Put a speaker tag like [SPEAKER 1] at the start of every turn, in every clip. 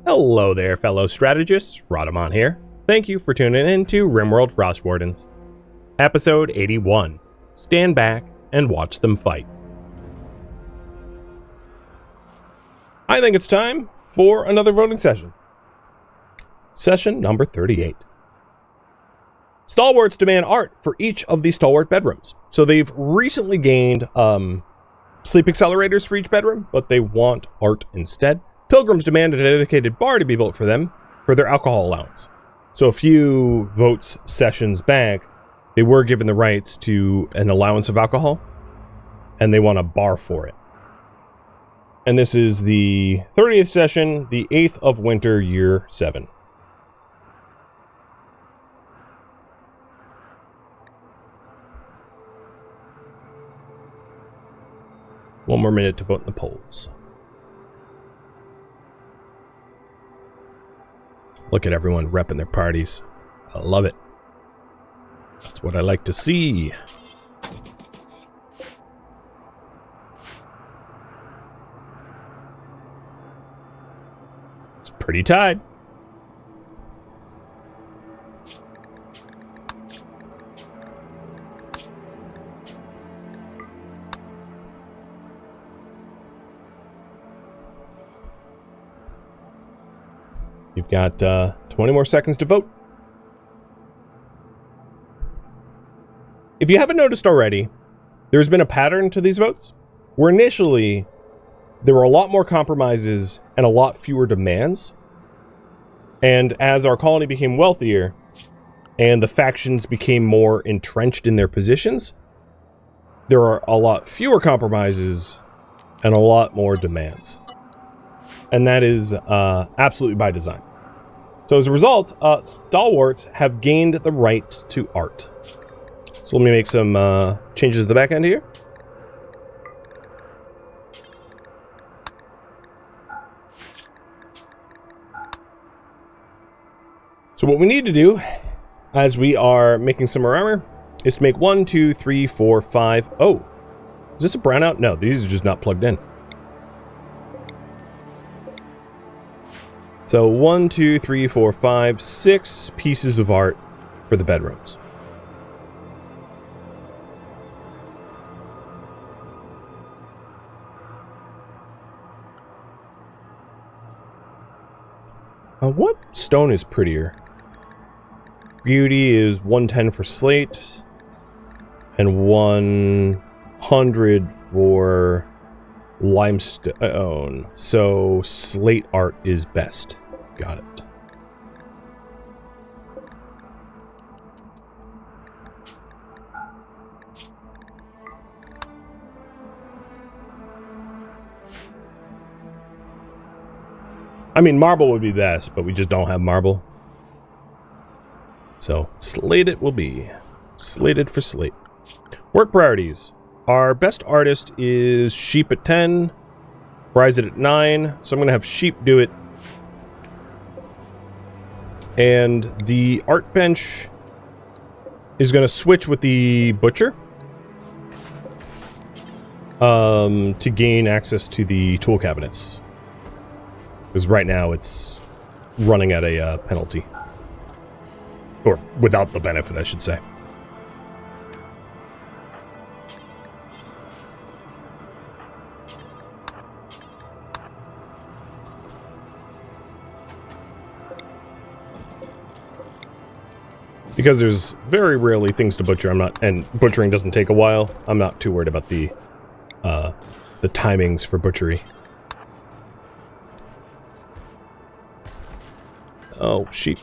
[SPEAKER 1] Hello there, fellow strategists. Rhadamant here. Thank you for tuning in to RimWorld Frostwardens. Episode 81. Stand back and watch them fight. I think it's time for another voting session. Session number 38. Stalwarts demand art for each of the stalwart bedrooms. So they've recently gained sleep accelerators for each bedroom, but they want art instead. Pilgrims demand a dedicated bar to be built for them for their alcohol allowance. So a few votes sessions back, they were given the rights to an allowance of alcohol, and they want a bar for it. And this is the 30th session, the 8th of winter, year 7. One more minute to vote in the polls. Look at everyone repping their parties. I love it. That's what I like to see. It's pretty tied. You've got 20 more seconds to vote. If you haven't noticed already, there's been a pattern to these votes, where initially there were a lot more compromises and a lot fewer demands. And as our colony became wealthier and the factions became more entrenched in their positions, there are a lot fewer compromises and a lot more demands. And that is absolutely by design. So as a result, stalwarts have gained the right to art. So let me make some changes to the back end here. So what we need to do, as we are making some more armor, is to make 1, 2, 3, 4, 5. Oh, is this a brownout? No, these are just not plugged in. So 1, 2, 3, 4, 5, 6 pieces of art for the bedrooms. What stone is prettier? Beauty is 110 for slate and 100 for limestone. So slate art is best. Got it. I mean, marble would be best, but we just don't have marble. So slate it will be. Slated for slate. Work priorities. Our best artist is Sheep at 10. Rise it at 9. So I'm going to have Sheep do it. And the art bench is going to switch with the Butcher. To gain access to the tool cabinets. Because right now it's running at a penalty. Or without the benefit, I should say. Because there's very rarely things to butcher, and butchering doesn't take a while, I'm not too worried about the timings for butchery. Oh, sheep.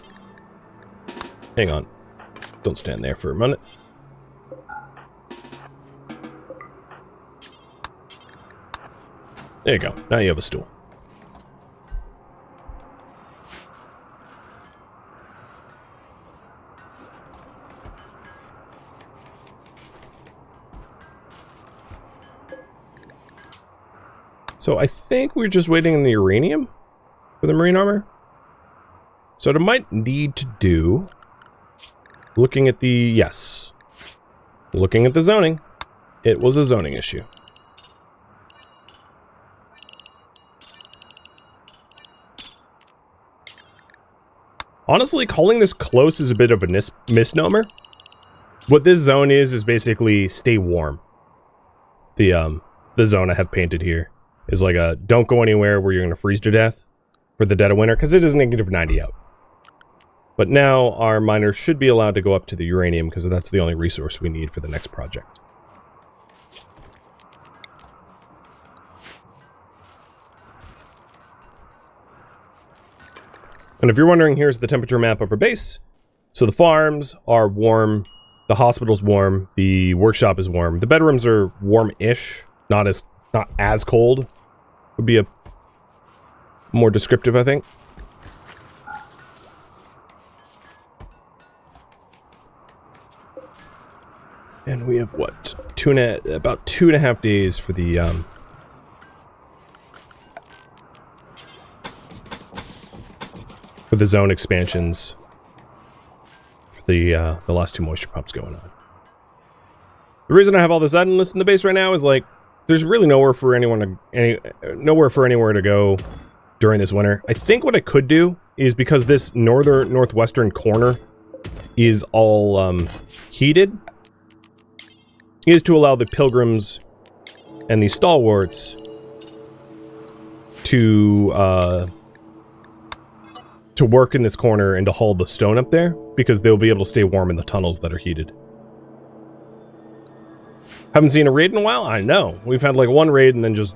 [SPEAKER 1] Hang on. Don't stand there for a minute. There you go. Now you have a stool. So I think we're just waiting on the uranium for the marine armor. So what I might need to do, looking at the zoning, it was a zoning issue. Honestly, calling this close is a bit of a misnomer. What this zone is basically stay warm. The zone I have painted here is like a don't go anywhere where you're going to freeze to death for the dead of winter, because it is negative 90 out. But now our miners should be allowed to go up to the uranium, because that's the only resource we need for the next project. And if you're wondering, here's the temperature map of our base. So the farms are warm, the hospital's warm, the workshop is warm, the bedrooms are warm-ish, not as cold. Would be a more descriptive, I think. And we have what? About 2.5 days for the zone expansions for the last 2 moisture pumps going on. The reason I have all this idleness in the base right now is like there's really nowhere for anyone to go during this winter. I think what I could do is, because this northwestern corner is all heated, is to allow the pilgrims and the stalwarts to work in this corner and to haul the stone up there, because they'll be able to stay warm in the tunnels that are heated. Haven't seen a raid in a while? I know. We've had like one raid and then just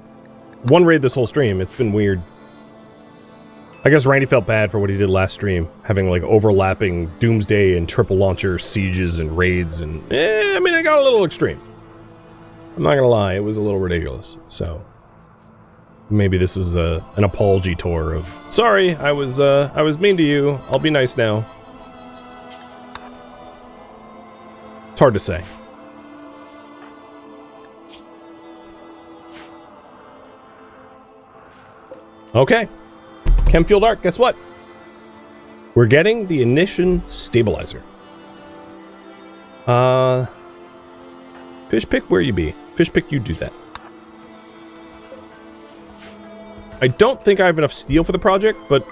[SPEAKER 1] one raid this whole stream. It's been weird. I guess Randy felt bad for what he did last stream, having like overlapping Doomsday and triple launcher sieges and raids, and I mean, it got a little extreme. I'm not gonna lie, it was a little ridiculous. So maybe this is an apology tour of sorry, I was mean to you. I'll be nice now. It's hard to say. Okay. Chemfield Arc, guess what? We're getting the ignition stabilizer. Fish pick, where you be? Fish pick, you do that. I don't think I have enough steel for the project, but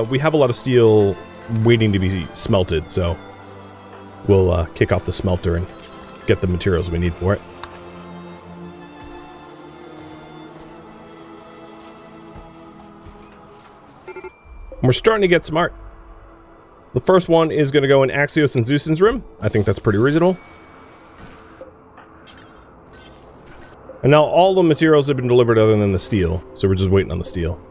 [SPEAKER 1] we have a lot of steel waiting to be smelted, so we'll kick off the smelter and get the materials we need for it. We're starting to get smart. The first one is going to go in Axios and Zeus's room. I think that's pretty reasonable. And now all the materials have been delivered other than the steel, so we're just waiting on the steel.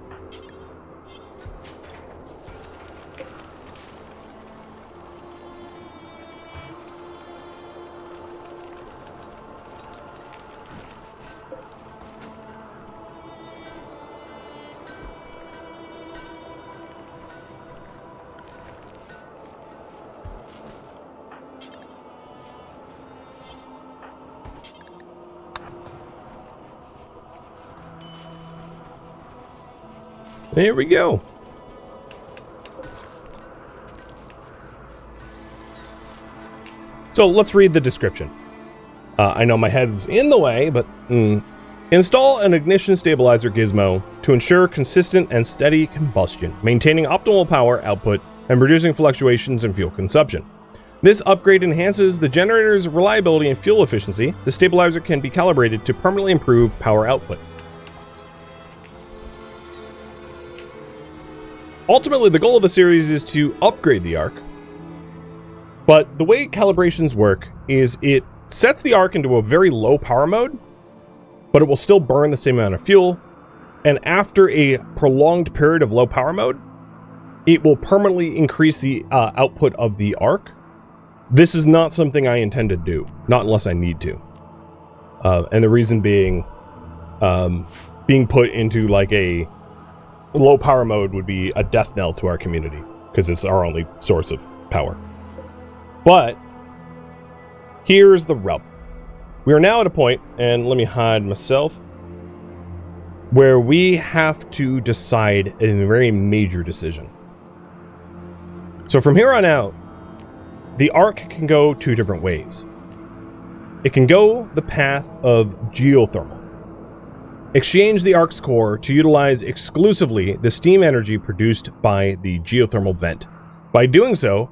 [SPEAKER 1] There we go. So let's read the description. I know my head's in the way, but install an ignition stabilizer gizmo to ensure consistent and steady combustion, maintaining optimal power output and reducing fluctuations in fuel consumption. This upgrade enhances the generator's reliability and fuel efficiency. The stabilizer can be calibrated to permanently improve power output. Ultimately, the goal of the series is to upgrade the Arc, but the way calibrations work is it sets the Arc into a very low power mode, but it will still burn the same amount of fuel, and after a prolonged period of low power mode, it will permanently increase the output of the Arc. This is not something I intend to do, not unless I need to. And the reason being, being put into like a low power mode would be a death knell to our community, because it's our only source of power. But here's the rub. We are now at a point, and let me hide myself, where we have to decide a very major decision. So from here on out, the Arc can go 2 different ways. It can go the path of geothermal. Exchange the Arc's core to utilize exclusively the steam energy produced by the geothermal vent. By doing so,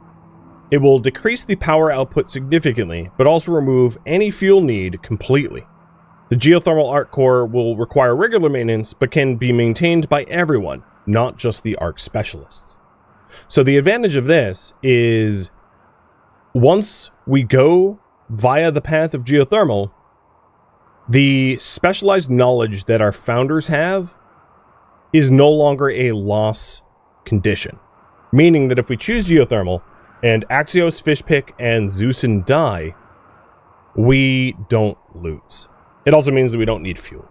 [SPEAKER 1] it will decrease the power output significantly, but also remove any fuel need completely. The geothermal arc core will require regular maintenance, but can be maintained by everyone, not just the arc specialists. So the advantage of this is once we go via the path of geothermal, the specialized knowledge that our founders have is no longer a loss condition. Meaning that if we choose geothermal and Axios, Fishpick, and Zeusin die, we don't lose. It also means that we don't need fuel.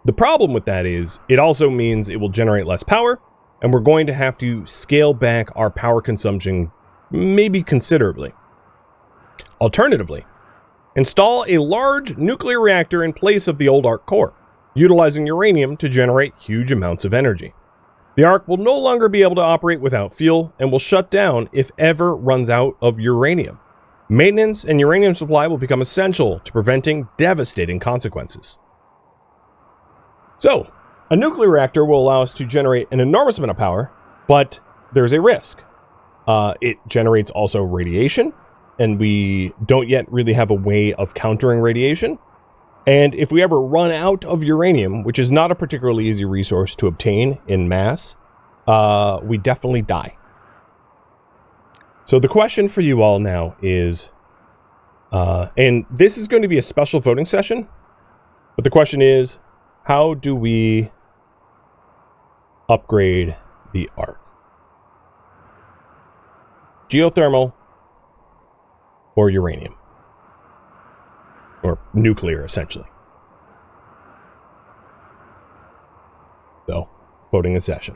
[SPEAKER 1] The problem with that is it also means it will generate less power, and we're going to have to scale back our power consumption maybe considerably. Alternatively, install a large nuclear reactor in place of the old arc core, utilizing uranium to generate huge amounts of energy. The arc will no longer be able to operate without fuel and will shut down if ever runs out of uranium. Maintenance and uranium supply will become essential to preventing devastating consequences. So, a nuclear reactor will allow us to generate an enormous amount of power, but there's a risk. It generates also radiation, and we don't yet really have a way of countering radiation. And if we ever run out of uranium, which is not a particularly easy resource to obtain in mass, we definitely die. So the question for you all now is, and this is going to be a special voting session, but the question is, how do we upgrade the arc? Geothermal or uranium? Or nuclear, essentially. So, voting in session.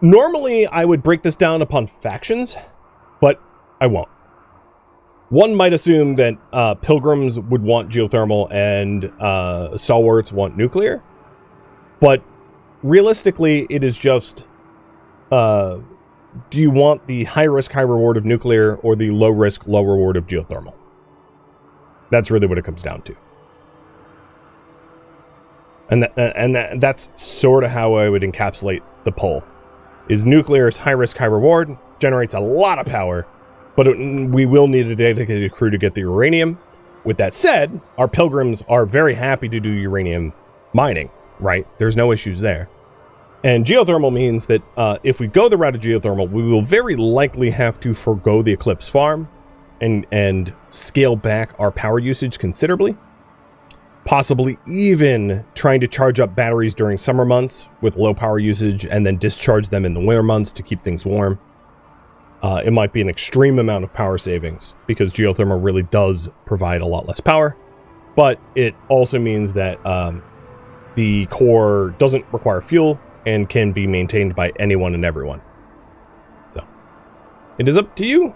[SPEAKER 1] Normally, I would break this down upon factions, but I won't. One might assume that Pilgrims would want geothermal and Stalwarts want nuclear, but realistically, it is just... do you want the high risk, high reward of nuclear or the low risk, low reward of geothermal? That's really what it comes down to. And that's sort of how I would encapsulate the poll. Is nuclear is high risk, high reward, generates a lot of power, but we will need a dedicated crew to get the uranium. With that said, our Pilgrims are very happy to do uranium mining, right? There's no issues there. And geothermal means that if we go the route of geothermal, we will very likely have to forego the Eclipse farm and scale back our power usage considerably. Possibly even trying to charge up batteries during summer months with low power usage and then discharge them in the winter months to keep things warm. It might be an extreme amount of power savings because geothermal really does provide a lot less power. But it also means that the core doesn't require fuel and can be maintained by anyone and everyone. So, it is up to you.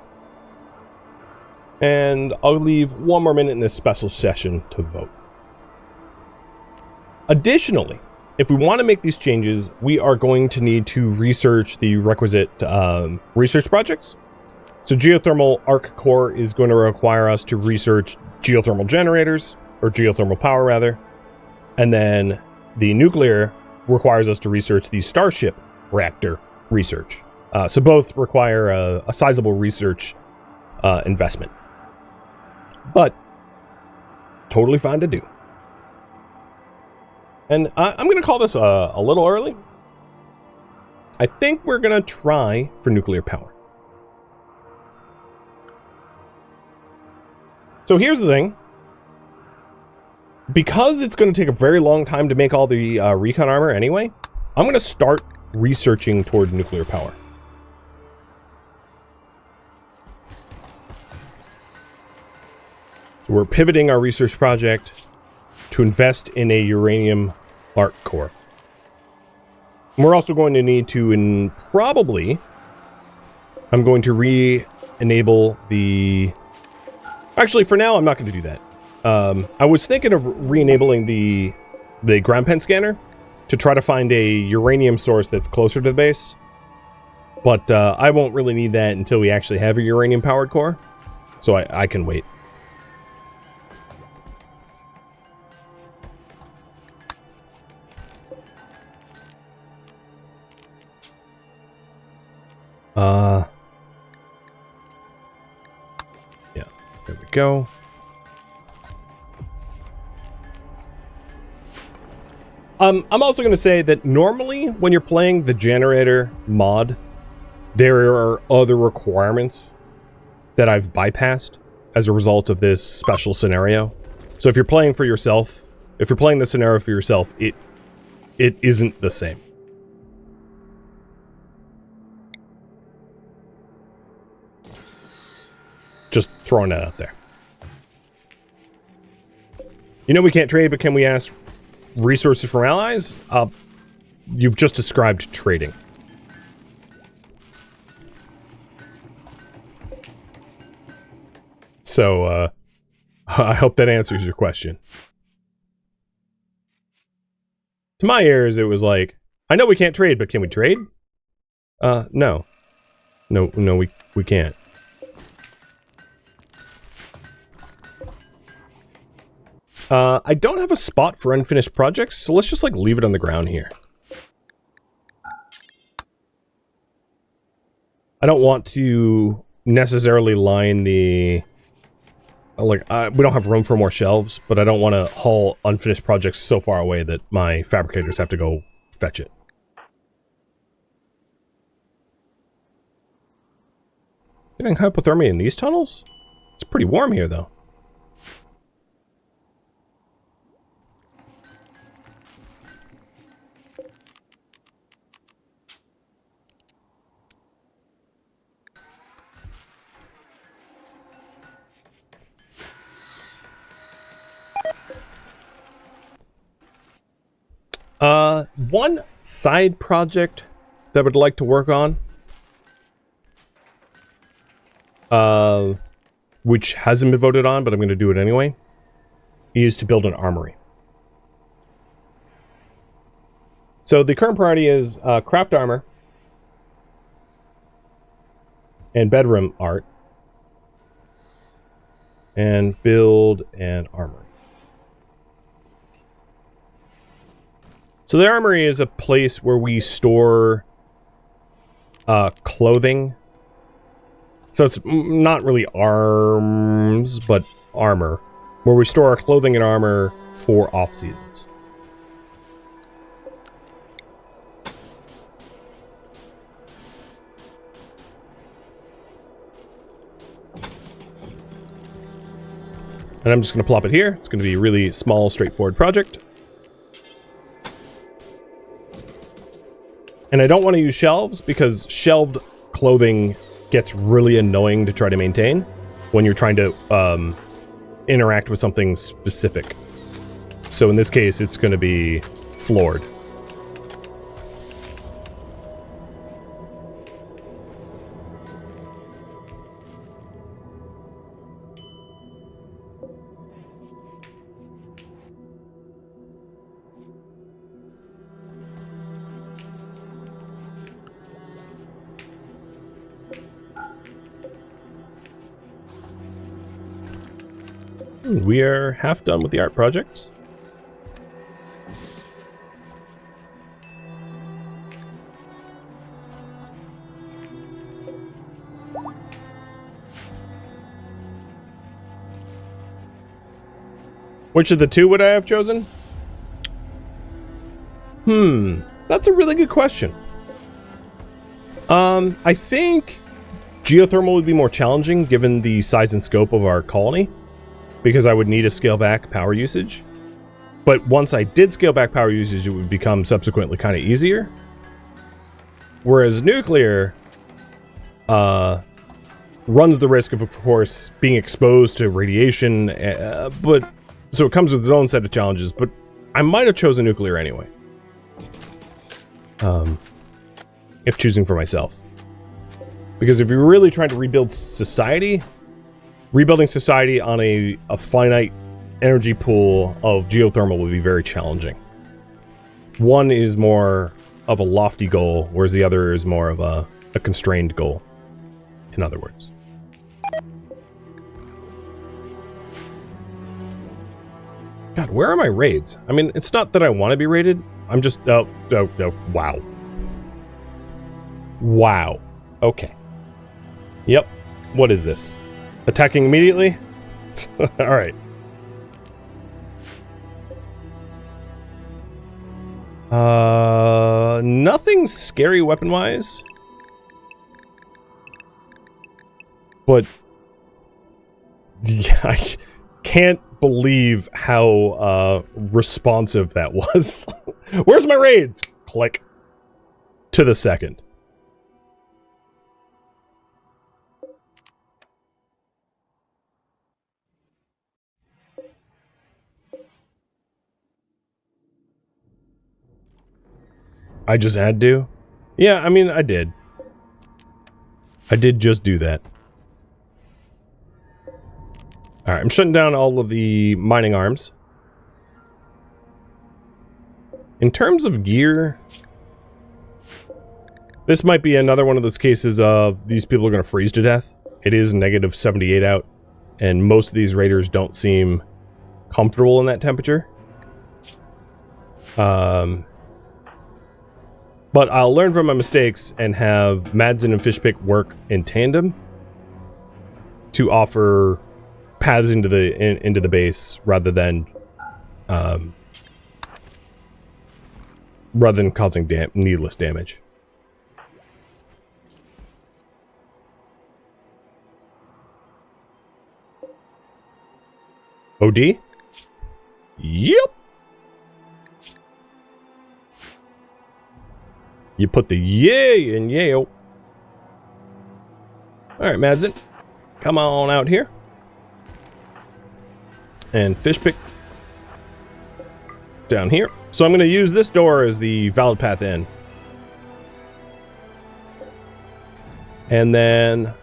[SPEAKER 1] And I'll leave one more minute in this special session to vote. Additionally, if we want to make these changes, we are going to need to research the requisite research projects. So geothermal arc core is going to require us to research geothermal generators, or geothermal power rather. And then the nuclear requires us to research the Starship reactor research. So both require a sizable research investment. But totally fine to do. And I'm going to call this a little early. I think we're going to try for nuclear power. So here's the thing. Because it's going to take a very long time to make all the recon armor anyway, I'm going to start researching toward nuclear power. So we're pivoting our research project to invest in a uranium arc core. And we're also going to need to, probably, I'm going to re-enable the... Actually, for now, I'm not going to do that. I was thinking of re-enabling the ground pen scanner to try to find a uranium source that's closer to the base. But I won't really need that until we actually have a uranium-powered core. So I can wait. Yeah, there we go. I'm also going to say that normally when you're playing the generator mod, there are other requirements that I've bypassed as a result of this special scenario. So if you're playing for yourself, if you're playing the scenario for yourself, it isn't the same. Just throwing that out there. You know we can't trade, but can we ask resources from allies? You've just described trading. So, I hope that answers your question. To my ears, it was like, I know we can't trade, but can we trade? No. No, we can't. I don't have a spot for unfinished projects, so let's just, like, leave it on the ground here. I don't want to necessarily line the... Like, we don't have room for more shelves, but I don't want to haul unfinished projects so far away that my fabricators have to go fetch it. Getting hypothermia in these tunnels? It's pretty warm here, though. One side project that I would like to work on, which hasn't been voted on, but I'm going to do it anyway, is to build an armory. So the current priority is craft armor and bedroom art and build an armory. So the armory is a place where we store clothing. So it's not really arms, but armor. Where we store our clothing and armor for off-seasons. And I'm just going to plop it here. It's going to be a really small, straightforward project. And I don't want to use shelves because shelved clothing gets really annoying to try to maintain when you're trying to interact with something specific. So in this case, it's going to be floored. We are half done with the art project. Which of the two would I have chosen? That's a really good question. I think geothermal would be more challenging given the size and scope of our colony, because I would need to scale back power usage. But once I did scale back power usage, it would become subsequently kind of easier. Whereas nuclear runs the risk of course, being exposed to radiation, but so it comes with its own set of challenges, but I might have chosen nuclear anyway. If choosing for myself. Because if you're really trying to rebuild society, rebuilding society on a finite energy pool of geothermal would be very challenging. One is more of a lofty goal, whereas the other is more of a constrained goal, in other words. God, where are my raids? I mean, it's not that I want to be raided. I'm just... Oh, wow. Wow. Okay. Yep. What is this? Attacking immediately? Alright. Nothing scary weapon-wise. But yeah, I can't believe how responsive that was. Where's my raids? Click. To the second. I just had to? Yeah, I mean, I did. I did just do that. Alright, I'm shutting down all of the mining arms. In terms of gear, this might be another one of those cases of these people are going to freeze to death. It is negative 78 out, and most of these raiders don't seem comfortable in that temperature. But I'll learn from my mistakes and have Madsen and Fishpick work in tandem to offer paths into the base rather than causing needless damage. OD? Yep. You put the yay in yayo. Alright, Madsen. Come on out here. And Fishpick down here. So I'm going to use this door as the valid path in. And then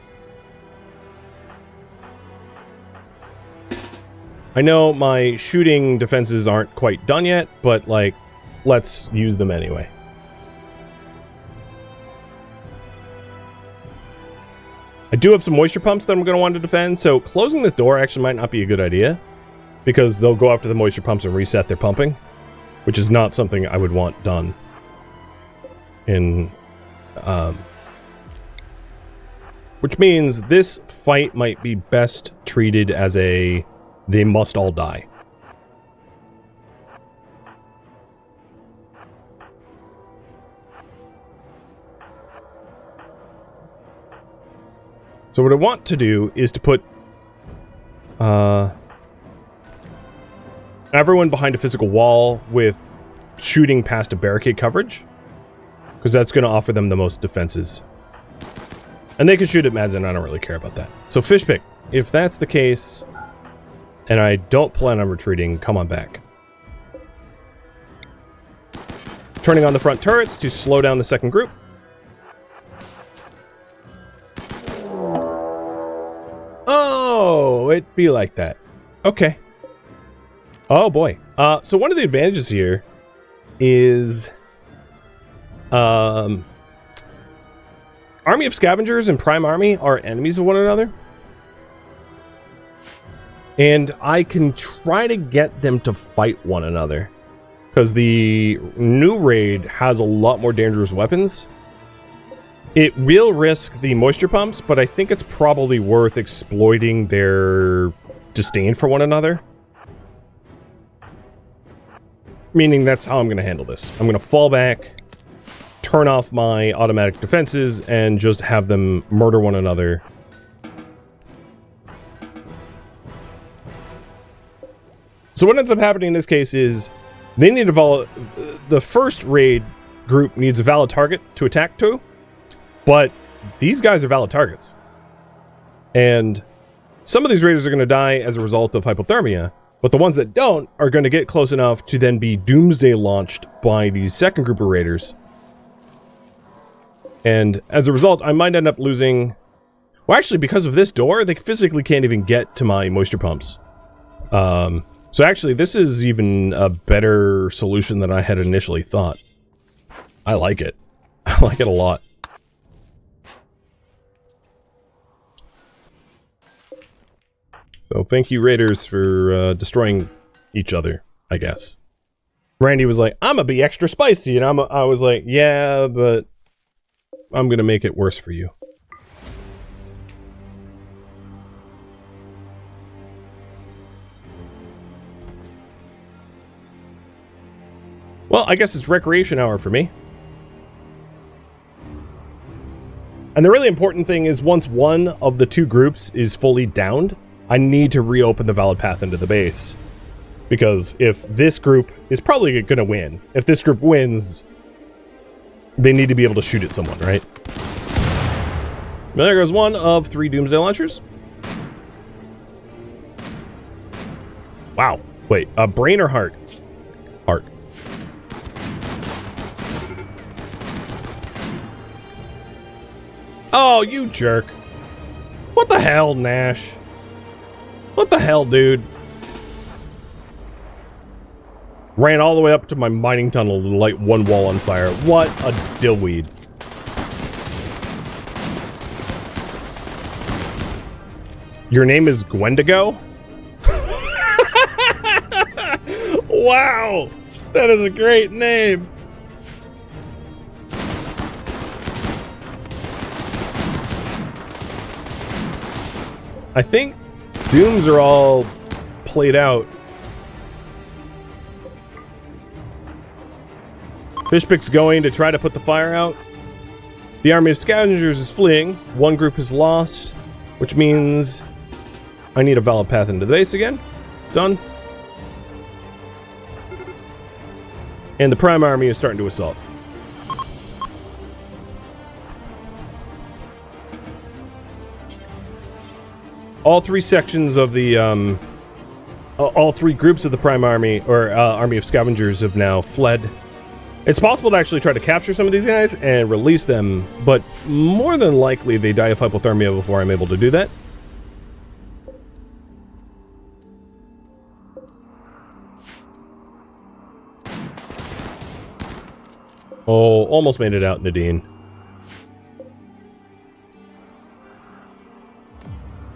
[SPEAKER 1] I know my shooting defenses aren't quite done yet, but like, let's use them anyway. I do have some moisture pumps that I'm going to want to defend, so closing this door actually might not be a good idea, because they'll go after the moisture pumps and reset their pumping, which is not something I would want done in, which means this fight might be best treated as a they must all die. So what I want to do is to put everyone behind a physical wall with shooting past a barricade coverage, because that's going to offer them the most defenses. And they can shoot at Madsen, I don't really care about that. So Fishpick, if that's the case, and I don't plan on retreating, come on back. Turning on the front turrets to slow down the second group. Oh, it'd be like that. Okay. Oh boy. So one of the advantages here is Army of Scavengers and Prime Army are enemies of one another. And I can try to get them to fight one another, because the new raid has a lot more dangerous weapons. It will risk the moisture pumps, but I think it's probably worth exploiting their disdain for one another. Meaning that's how I'm going to handle this. I'm going to fall back, turn off my automatic defenses, and just have them murder one another. So what ends up happening in this case is they need to the first raid group needs a valid target to attack to. But these guys are valid targets. And some of these raiders are going to die as a result of hypothermia, but the ones that don't are going to get close enough to then be doomsday launched by the second group of raiders. And as a result, I might end up losing... Well, actually, because of this door, they physically can't even get to my moisture pumps. So actually, this is even a better solution than I had initially thought. I like it. I like it a lot. So thank you, raiders, for destroying each other, I guess. Randy was like, I'm gonna be extra spicy, and I was like, yeah, but I'm gonna make it worse for you. Well, I guess it's recreation hour for me. And the really important thing is once one of the two groups is fully downed, I need to reopen the valid path into the base. Because if this group is probably going to win, if this group wins, they need to be able to shoot at someone, right? Well, there goes one of 3 Doomsday Launchers. Wow. Wait, brain or heart? Heart. Oh, you jerk. What the hell, Nash? What the hell, dude? Ran all the way up to my mining tunnel to light one wall on fire. What a dillweed. Your name is Gwendigo? Wow! That is a great name. I think Dooms are all played out. Fishpick's going to try to put the fire out. The army of scavengers is fleeing. One group is lost, which means I need a valid path into the base again. Done. And the prime army is starting to assault. All 3 sections of the, all 3 groups of the prime army, or army of scavengers, have now fled. It's possible to actually try to capture some of these guys and release them, but more than likely they die of hypothermia before I'm able to do that. Oh, almost made it out, Nadine.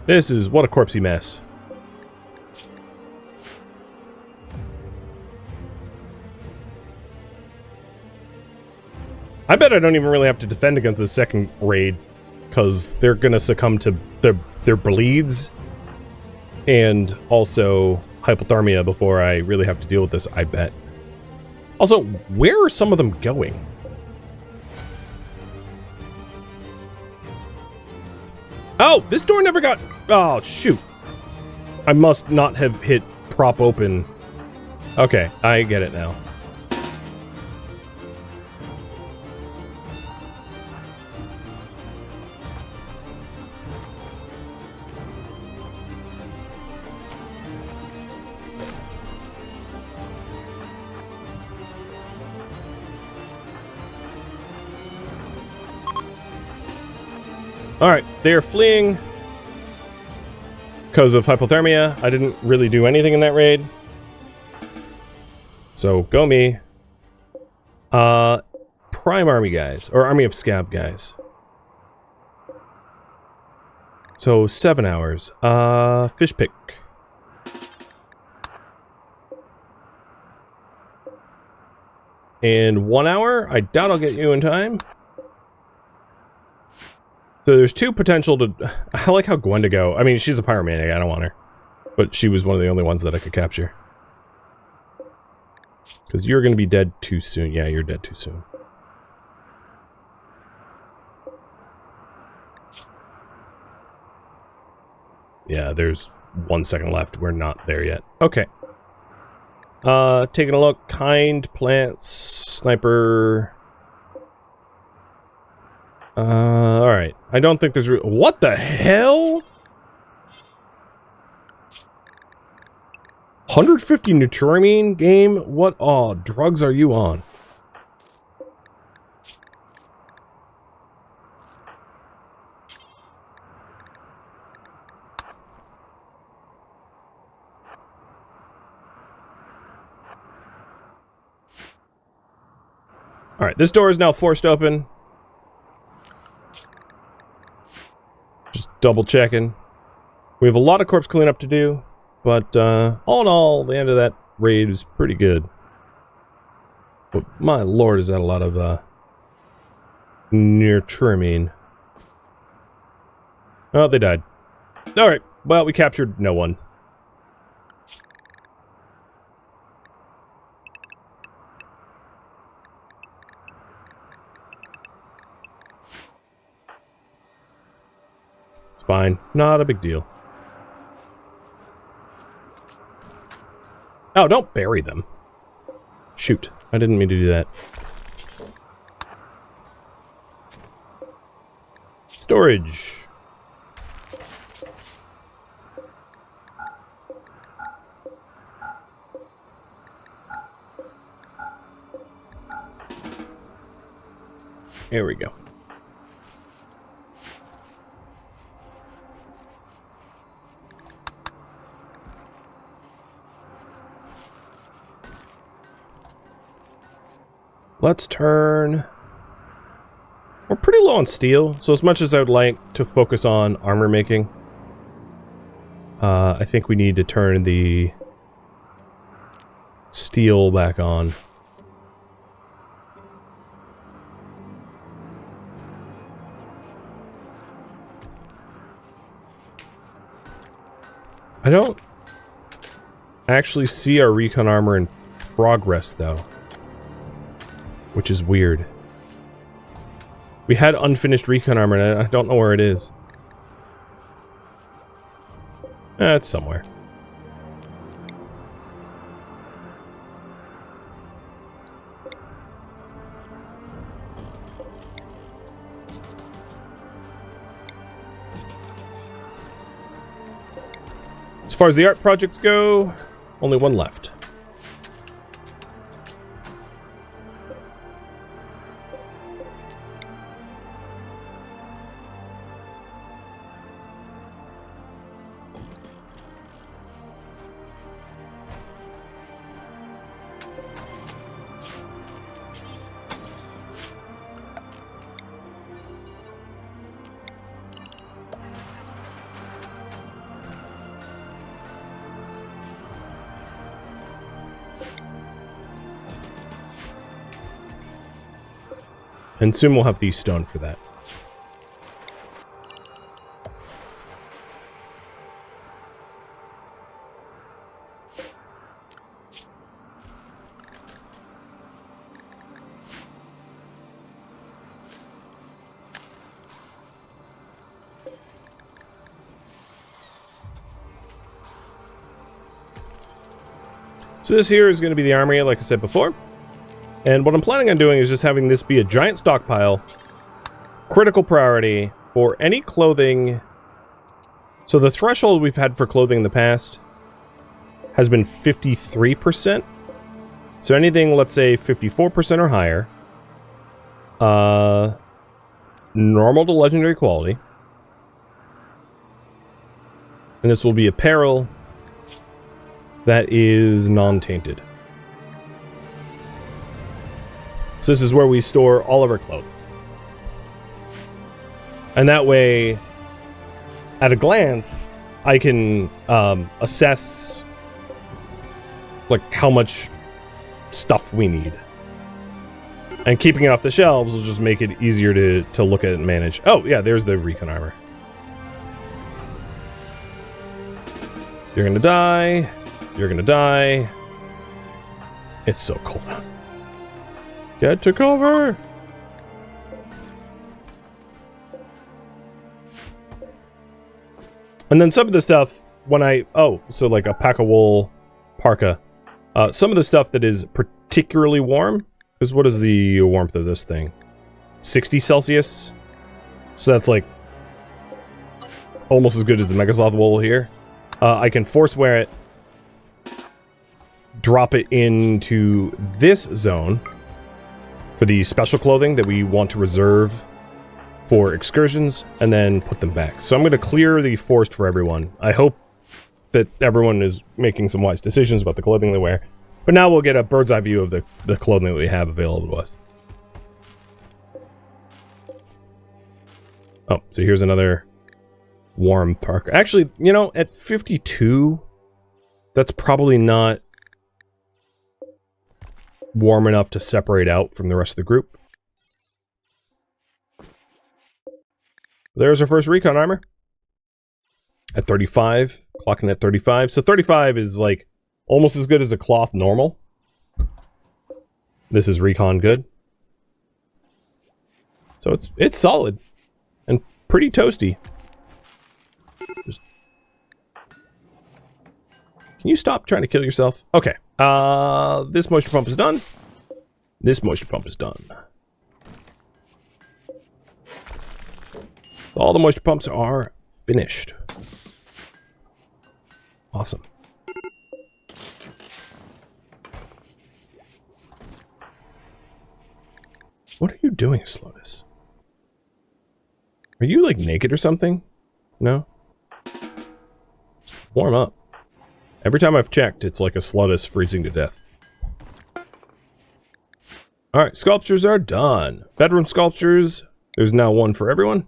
[SPEAKER 1] This is what a corpsey mess. I bet I don't even really have to defend against this second raid, because they're gonna succumb to their bleeds and also hypothermia before I really have to deal with this, I bet. Also, where are some of them going? Oh, this door never got... Oh, shoot. I must not have hit prop open. Okay, I get it now. Alright, they are fleeing because of hypothermia. I didn't really do anything in that raid. So, go me. Prime army guys, or army of scav guys. So, 7 hours. Fish pick. And 1 hour? I doubt I'll get you in time. So there's 2 potential to... I like how Gwendigo... I mean, she's a pyromaniac, I don't want her. But she was one of the only ones that I could capture. Because you're going to be dead too soon. Yeah, you're dead too soon. Yeah, there's 1 second left. We're not there yet. Okay. Taking a look. Kind, plants, sniper... alright. I don't think there's... What the hell? 150 Nutramine game? What drugs are you on? Alright, this door is now forced open. Just double checking. We have a lot of corpse cleanup to do, but all in all, the end of that raid is pretty good. But my lord, is that a lot of Nutramine. Oh, they died. Alright, well, we captured no one. fine. Not a big deal. Oh, don't bury them. Shoot. I didn't mean to do that. Storage. There we go. Let's turn... We're pretty low on steel, so as much as I would like to focus on armor making, I think we need to turn the steel back on. I don't actually see our recon armor in progress, though, which is weird. We had unfinished recon armor, and I don't know where it is. It's somewhere. As far as the art projects go, only one left. And soon we'll have the stone for that. So this here is going to be the armory, like I said before. And what I'm planning on doing is just having this be a giant stockpile, critical priority for any clothing. So the threshold we've had for clothing in the past has been 53%. So anything, let's say 54% or higher, normal to legendary quality. And this will be apparel that is non-tainted. So this is where we store all of our clothes. And that way, at a glance, I can assess like how much stuff we need. And keeping it off the shelves will just make it easier to look at and manage. Oh, yeah, there's the recon armor. You're gonna die. You're gonna die. It's so cold out. Get to cover! And then some of the stuff, when I... Oh, so like a pack of wool parka. Some of the stuff that is particularly warm, because what is the warmth of this thing? 60 Celsius? So that's like almost as good as the Megasloth wool here. I can force wear it, drop it into this zone for the special clothing that we want to reserve for excursions, and then put them back. So I'm going to clear the forest for everyone. I hope that everyone is making some wise decisions about the clothing they wear. But now we'll get a bird's eye view of the clothing that we have available to us. Oh, so here's another warm parka. Actually, you know, at 52, that's probably not warm enough to separate out from the rest of the group. There's our first recon armor. At 35. Clocking at 35. So 35 is like almost as good as a cloth normal. This is recon good. So it's solid. And pretty toasty. Can you stop trying to kill yourself? Okay. This moisture pump is done. This moisture pump is done. All the moisture pumps are finished. Awesome. What are you doing, Slotus? Are you, like, naked or something? No? Just warm up. Every time I've checked, it's like a Slotus freezing to death. Alright, sculptures are done. Bedroom sculptures. There's now one for everyone.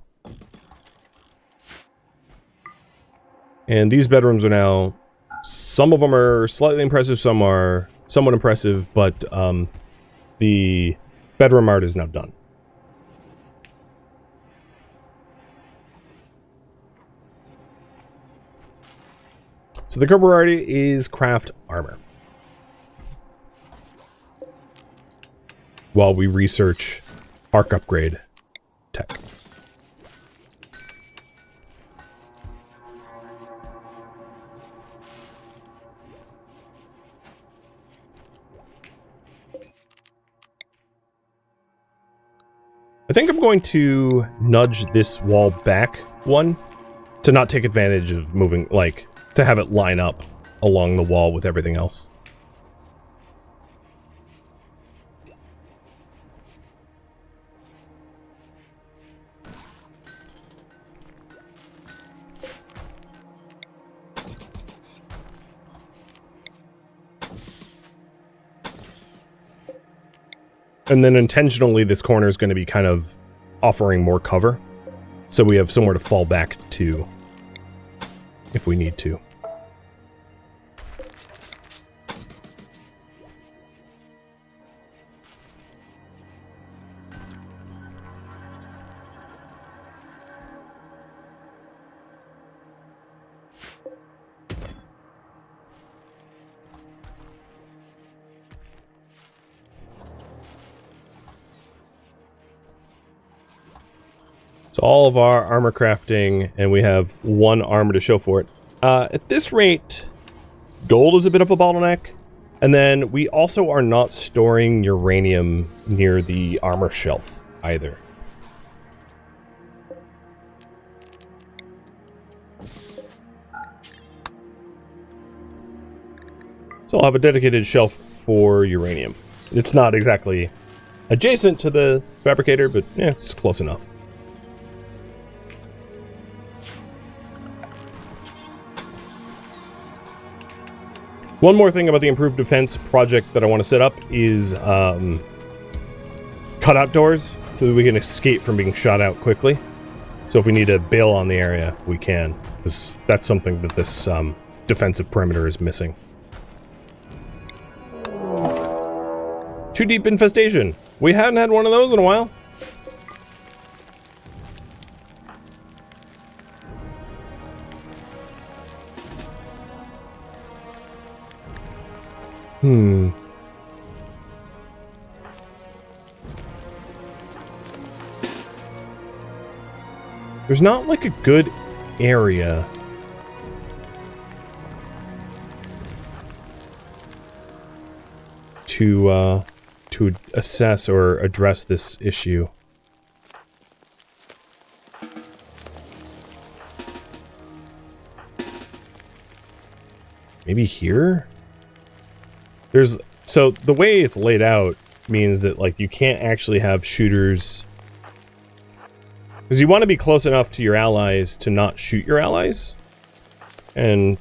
[SPEAKER 1] And these bedrooms are now... Some of them are slightly impressive, some are somewhat impressive, but the bedroom art is now done. So the current priority is craft armor. While we research arc upgrade tech. I think I'm going to nudge this wall back one to not take advantage of moving, like, to have it line up along the wall with everything else. And then intentionally, this corner is going to be kind of offering more cover. So we have somewhere to fall back to if we need to. So all of our armor crafting, and we have one armor to show for it. At this rate, gold is a bit of a bottleneck. And then we also are not storing uranium near the armor shelf either. So I'll have a dedicated shelf for uranium. It's not exactly adjacent to the fabricator, but yeah, it's close enough. One more thing about the improved defense project that I want to set up is cutout doors so that we can escape from being shot out quickly. So if we need to bail on the area, we can, because that's something that this defensive perimeter is missing. Too deep infestation. We hadn't had one of those in a while. There's not like a good area to assess or address this issue. Maybe here? So the way it's laid out means that, like, you can't actually have shooters, because you want to be close enough to your allies to not shoot your allies, and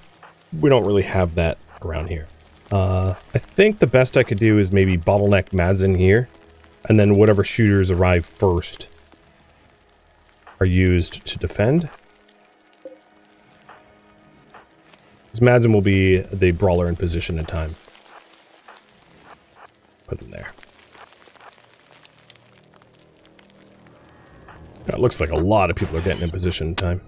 [SPEAKER 1] we don't really have that around here. I think the best I could do is maybe bottleneck Mads in here, and then whatever shooters arrive first are used to defend. Because Madsen will be the brawler in position in time. Put them there. It looks like a lot of people are getting in position in time.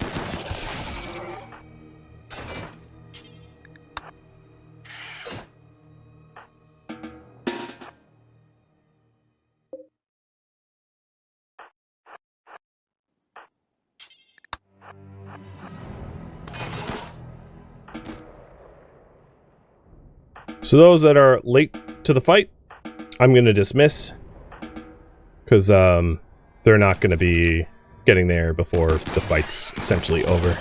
[SPEAKER 1] So those that are late to the fight, I'm going to dismiss. Because they're not going to be getting there before the fight's essentially over.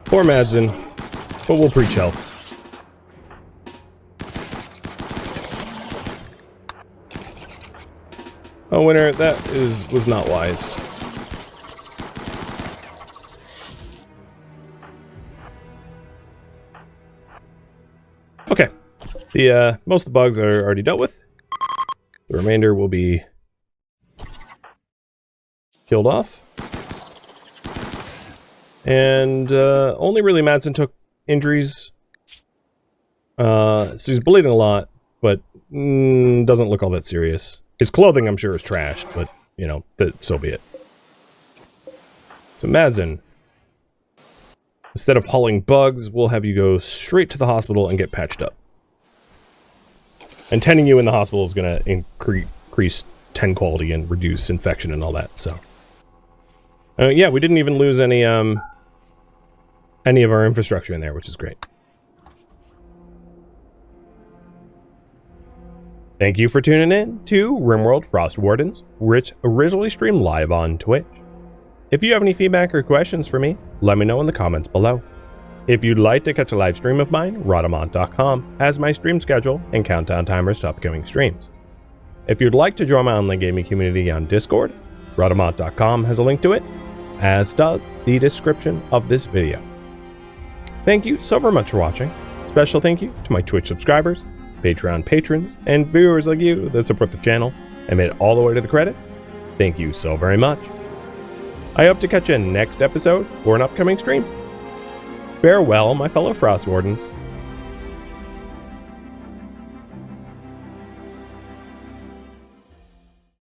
[SPEAKER 1] Poor Madsen, but we'll preach health. Oh, winner, that was not wise. Okay, the most of the bugs are already dealt with. The remainder will be killed off. And only really Madsen took injuries. So he's bleeding a lot, but doesn't look all that serious. His clothing, I'm sure, is trashed, but, you know, so be it. So Madsen, instead of hauling bugs, we'll have you go straight to the hospital and get patched up. And tending you in the hospital is going to increase 10 quality and reduce infection and all that, so. Yeah, we didn't even lose any of our infrastructure in there, which is great. Thank you for tuning in to RimWorld Frostwardens, which originally streamed live on Twitch. If you have any feedback or questions for me, let me know in the comments below. If you'd like to catch a live stream of mine, Rhadamant.com has my stream schedule and countdown timers to upcoming streams. If you'd like to join my online gaming community on Discord, Rhadamant.com has a link to it, as does the description of this video. Thank you so very much for watching. Special thank you to my Twitch subscribers, Patreon patrons, and viewers like you that support the channel and made it all the way to the credits. Thank you so very much. I hope to catch you in next episode or an upcoming stream. Farewell, my fellow Frostwardens,